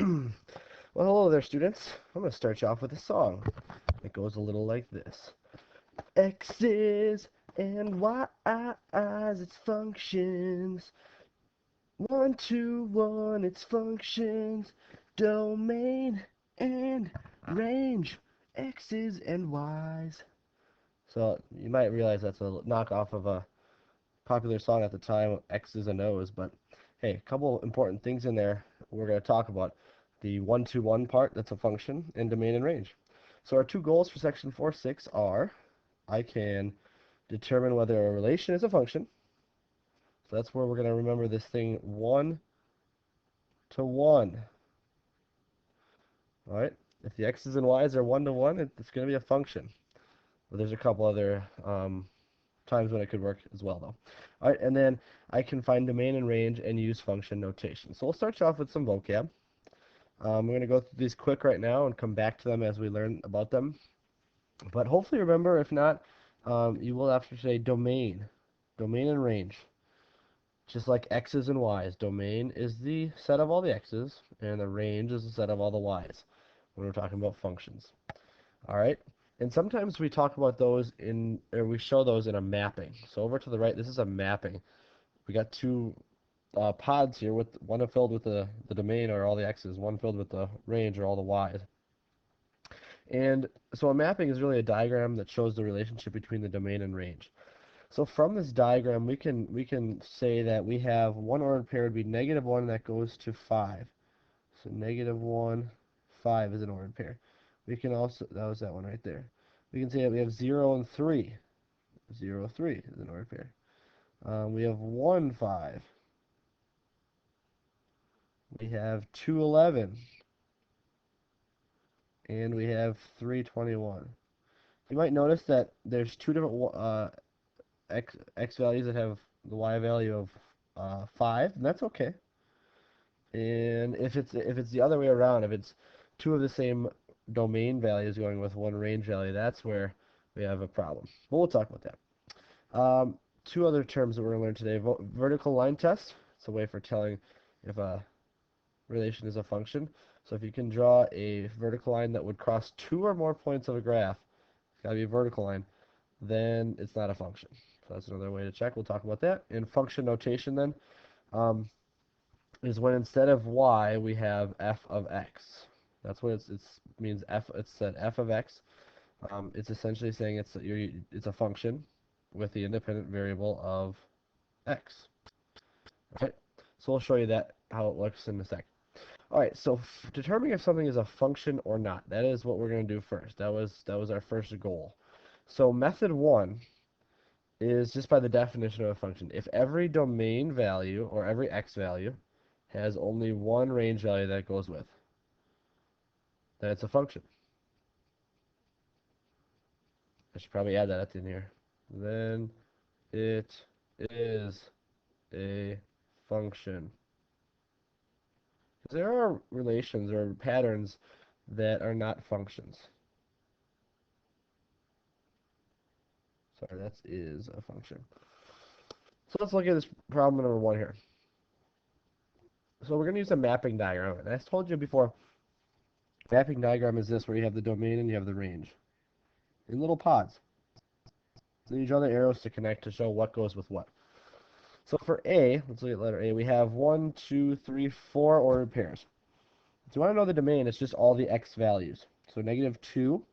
Well, hello there, students. I'm going to start you off with a song. It goes a little like this. X's and Y's, its functions. 1 to 1, its functions. Domain and range. X's and Y's. So you might realize that's a knockoff of a popular song at the time, X's and O's, but hey, a couple important things in there we're going to talk about. The one-to-one part, that's a function, and domain and range. So our two goals for section 4.6 are, I can determine whether a relation is a function. So that's where we're going to remember this thing 1 to 1. All right? If the x's and y's are 1 to 1, it's going to be a function. But there's a couple other times when it could work as well, though. All right, and then I can find domain and range and use function notation. So we'll start you off with some vocab. We're going to go through these quick right now and come back to them as we learn about them. But hopefully remember, if not, you will have to say domain. Domain and range. Just like x's and y's. Domain is the set of all the x's, and the range is the set of all the y's when we're talking about functions. All right? And sometimes we talk about those or we show those in a mapping. So over to the right, this is a mapping. We got two pods here, with one filled with the domain or all the x's, one filled with the range or all the y's. And so a mapping is really a diagram that shows the relationship between the domain and range. So from this diagram, we can say that we have one ordered pair would be -1 that goes to 5. So -1, 5 is an ordered pair. We can also, that was that one right there. We can say that we have 0 and 3. 0, 3 is an ordered pair. We have 1, 5. We have 2, 11. And we have 321. You might notice that there's two different x values that have the y value of 5, and that's okay. And if it's the other way around, if it's two of the same domain values going with one range value, that's where we have a problem. But we'll talk about that. Two other terms that we're going to learn today. Vertical line test. It's a way for telling if a relation is a function. So if you can draw a vertical line that would cross two or more points of a graph, it's got to be a vertical line, then it's not a function. So that's another way to check. We'll talk about that. In function notation then, is when instead of y, we have f of x. That's what it means. It's said f of x. It's essentially saying it's a function with the independent variable of x. Okay, so we'll show you that how it looks in a sec. All right, so determining if something is a function or not, that is what we're going to do first. That was our first goal. So method 1 is just by the definition of a function. If every domain value or every x value has only one range value that it goes with, then it's a function. I should probably add that at the end here. Then it is a function. Because there are relations or patterns that are not functions. Sorry, that is a function. So let's look at this problem number 1 here. So we're going to use a mapping diagram. And I told you before, mapping diagram is this, where you have the domain and you have the range in little pods. Then you draw the arrows to connect to show what goes with what. So for A, let's look at letter A, we have 1, 2, 3, 4 ordered pairs. So you want to know the domain, it's just all the x values. So -2,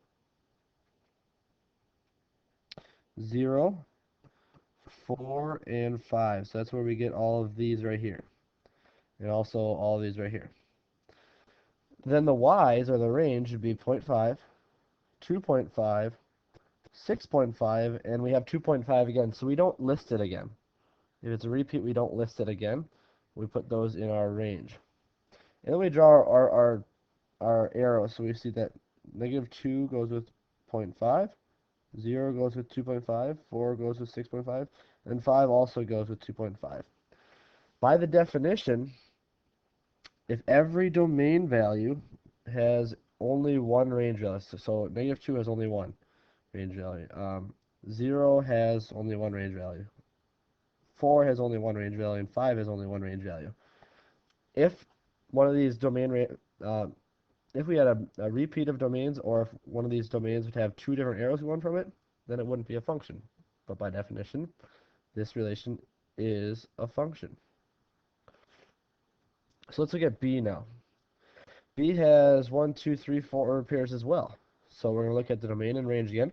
0, 4, and 5. So that's where we get all of these right here. And also all of these right here. Then the y's, or the range, would be 0.5, 2.5, 6.5, and we have 2.5 again. So we don't list it again. If it's a repeat, we don't list it again. We put those in our range. And then we draw our arrow. So we see that -2 goes with 0.5, 0 goes with 2.5, 4 goes with 6.5, and 5 also goes with 2.5. By the definition, if every domain value has only one range value, so -2 has only one range value, 0 has only one range value, 4 has only one range value, and 5 has only one range value. If one of these domain Uh, if we had a repeat of domains, or if one of these domains would have two different arrows going from it, then it wouldn't be a function. But by definition, this relation is a function. So let's look at B now. B has 1, 2, 3, 4 ordered pairs as well. So we're going to look at the domain and range again.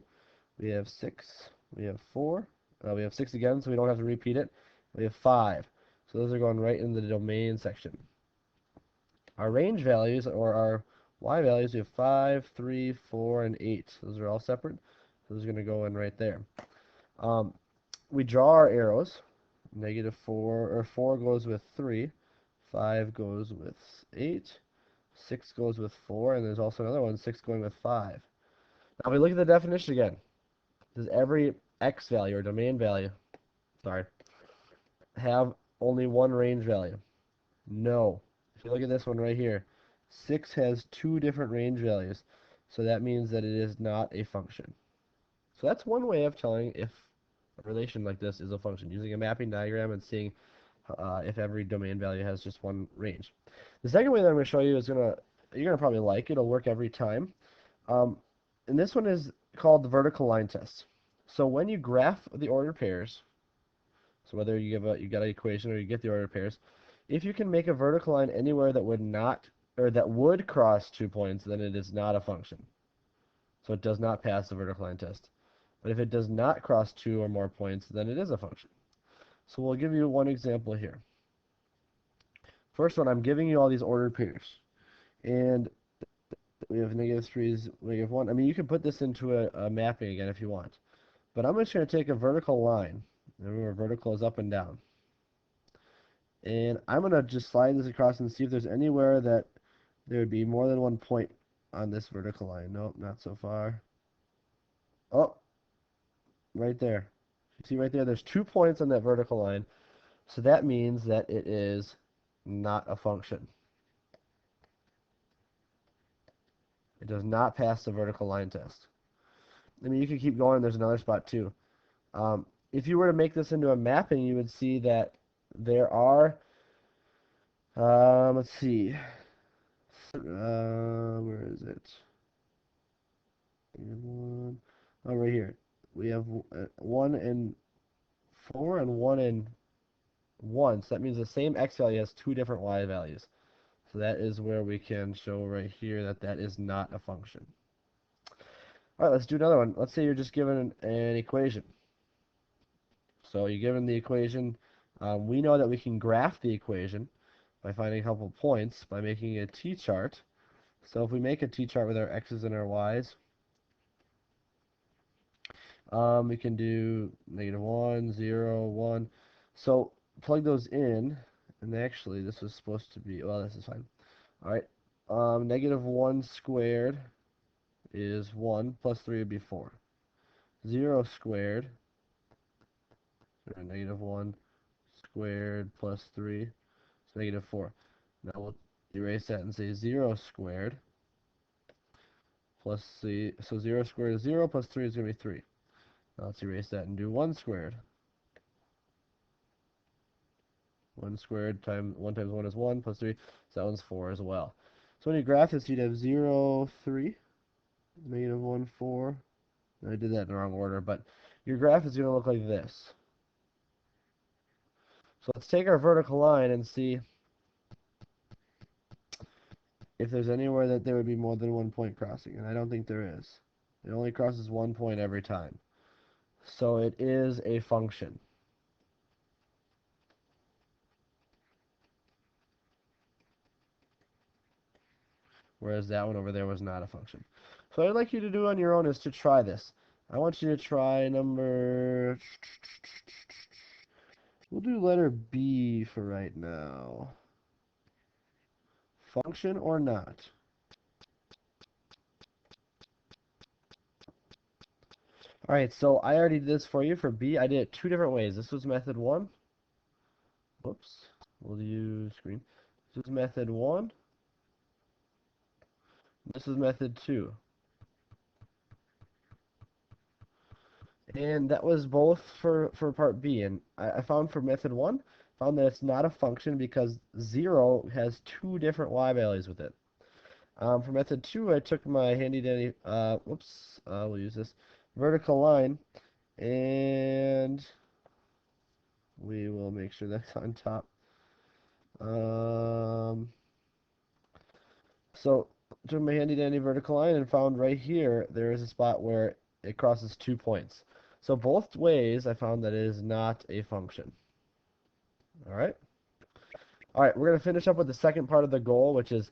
We have 6, we have 4, we have 6 again, so we don't have to repeat it. We have 5. So those are going right in the domain section. Our range values, or our y values, we have 5, 3, 4, and 8. Those are all separate. So those are going to go in right there. Um, we draw our arrows. Negative 4, or 4 goes with 3. 5 goes with 8. 6 goes with 4, and there's also another one, 6 going with 5. Now we look at the definition again. Does every x value, or domain value, sorry, have only one range value? No. If you look at this one right here, 6 has two different range values, so that means that it is not a function. So that's one way of telling if a relation like this is a function, using a mapping diagram and seeing if every domain value has just one range. The second way that I'm going to show you is you're going to probably like it. It'll work every time. Um, and this one is called the vertical line test. So when you graph the ordered pairs, so whether you got an equation or you get the ordered pairs, if you can make a vertical line anywhere that would not, or that would cross 2 points, then it is not a function. So it does not pass the vertical line test. But if it does not cross 2 or more points, then it is a function. So we'll give you one example here. First one, I'm giving you all these ordered pairs. And we have negative 3s, negative 1. I mean, you can put this into a mapping again if you want. But I'm just going to take a vertical line. Remember, vertical is up and down. And I'm going to just slide this across and see if there's anywhere that there would be more than 1 point on this vertical line. Nope, not so far. Oh, right there. You see right there, there's 2 points on that vertical line. So that means that it is not a function. It does not pass the vertical line test. I mean, you could keep going. There's another spot too. If you were to make this into a mapping, you would see that there are, let's see, where is it? Oh, right here. We have 1 and 4 and 1 and 1. So that means the same x value has two different y values. So that is where we can show right here that that is not a function. All right, let's do another one. Let's say you're just given an equation. So you're given the equation. We know that we can graph the equation by finding a couple points by making a t-chart. So if we make a t-chart with our x's and our y's, we can do negative 1, 0, 1. So plug those in, and actually this was supposed to be, well, this is fine. All right, negative 1 squared is 1, plus 3 would be 4. 0 squared, or negative 1 squared plus 3 is negative 4. Now we'll erase that and say 0 squared plus c. So 0 squared is 0, plus 3 is going to be 3. Now let's erase that and do 1 squared. 1 squared times 1 times 1 is 1, plus 3, so that one's 4 as well. So when you graph this, you'd have 0, 3, negative 1, 4. I did that in the wrong order, but your graph is going to look like this. So let's take our vertical line and see if there's anywhere that there would be more than 1 point crossing, and I don't think there is. It only crosses 1 point every time. So it is a function. Whereas that one over there was not a function. So what I'd like you to do on your own is to try this. I want you to try number... We'll do letter B for right now. Function or not? Alright, so I already did this for you for B. I did it two different ways. This was method 1. Whoops. We'll use screen. This is method 1. This is method 2. And that was both for part B. And I found for method 1, found that it's not a function because 0 has two different y values with it. For method 2, I took my handy dandy, we'll use this vertical line, and we will make sure that's on top. Um, so, took my handy dandy vertical line and found right here there is a spot where it crosses 2 points. So both ways I found that it is not a function. Alright? Alright, we're going to finish up with the second part of the goal, which is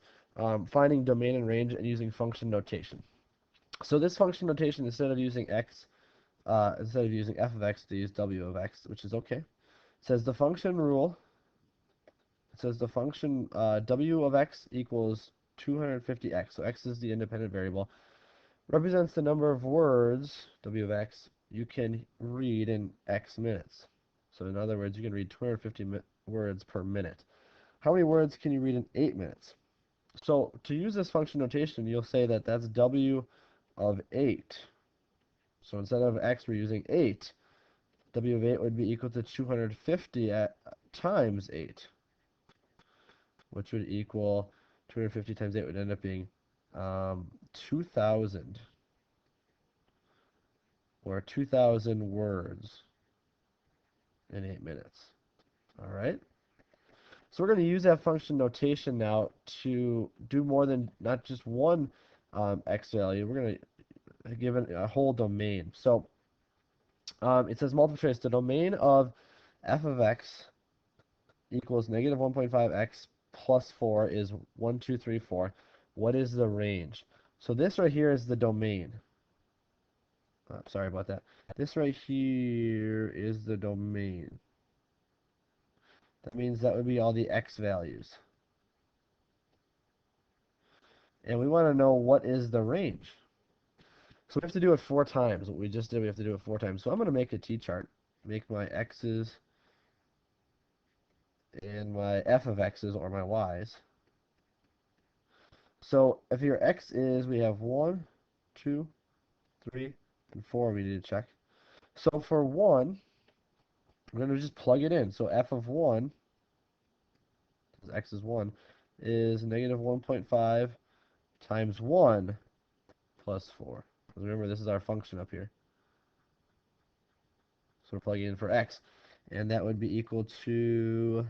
finding domain and range and using function notation. So this function notation, instead of using f of x, to use w of x, which is okay. It says the function rule, it says the function w of x equals 250x, so x is the independent variable, represents the number of words, w of x, you can read in x minutes. So in other words, you can read 250 words per minute. How many words can you read in 8 minutes? So to use this function notation, you'll say that that's w of 8. So instead of x, we're using 8. W of 8 would be equal to 250 times 8, which would equal 250 times 8 would end up being 2,000, or 2,000 words in 8 minutes. All right? So we're going to use that function notation now to do more than not just one x value. We're going to give it a whole domain. So it says multiple choice. The domain of f of x equals negative 1.5x plus 4 is 1, 2, 3, 4. What is the range? So this right here is the domain. Sorry about that. This right here is the domain. That means that would be all the x values. And we want to know what is the range. So we have to do it 4 times. What we just did, we have to do it 4 times. So I'm going to make a t-chart. Make my x's and my f of x's, or my y's. So if your x is, we have 1, 2, 3, and 4 we need to check. So for 1, we're going to just plug it in. So f of 1, x is 1, is negative 1.5 times 1 plus 4. Remember, this is our function up here. So we're plugging in for x. And that would be equal to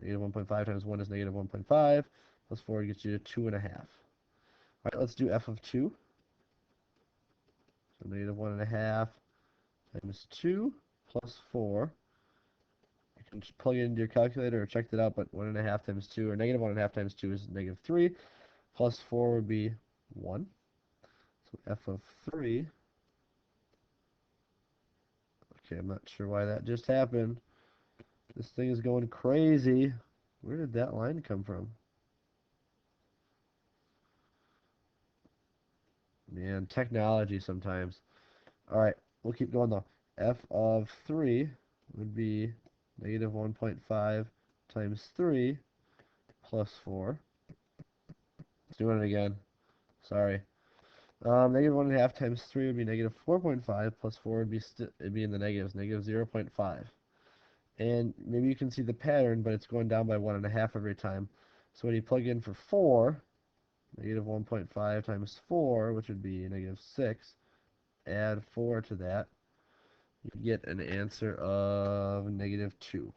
negative 1.5 times 1 is negative 1.5, plus 4 gets you to 2.5. All right, let's do f of 2. So negative 1.5 times 2 plus 4. You can just plug it into your calculator or check it out, but 1.5 times 2, or negative 1.5 times 2 is negative 3, plus 4 would be 1. So f of 3. Okay, I'm not sure why that just happened. This thing is going crazy. Where did that line come from? Man, technology sometimes. Alright, we'll keep going though. F of 3 would be negative 1.5 times 3 plus 4. Let's do it again. Sorry. Negative 1.5 times 3 would be negative 4.5, plus 4 would be it'd be in the negatives, negative 0.5. And maybe you can see the pattern, but it's going down by 1.5 every time. So when you plug in for 4, negative 1.5 times 4, which would be negative 6, add 4 to that, you get an answer of negative 2.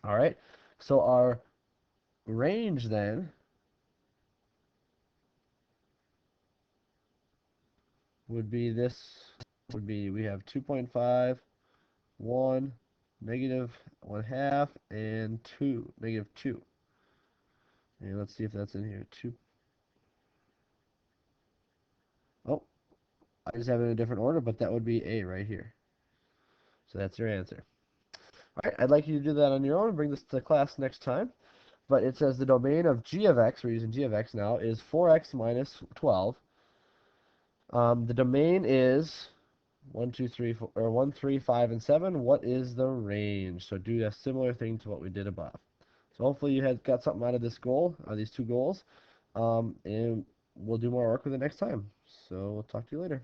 Alright, so our range then would be we have 2.5, 1, negative 1/2, and 2, negative 2. And let's see if that's in here. 2. Oh, I just have it in a different order, but that would be A right here. So that's your answer. All right, I'd like you to do that on your own and bring this to class next time. But it says the domain of g of x, we're using g of x now, is 4x minus 12. The domain is 1, 2, 3, 4, or 1, 3, 5, and 7. What is the range? So do a similar thing to what we did above. So hopefully you had got something out of this goal, these 2 goals, and we'll do more work with it next time. So we'll talk to you later.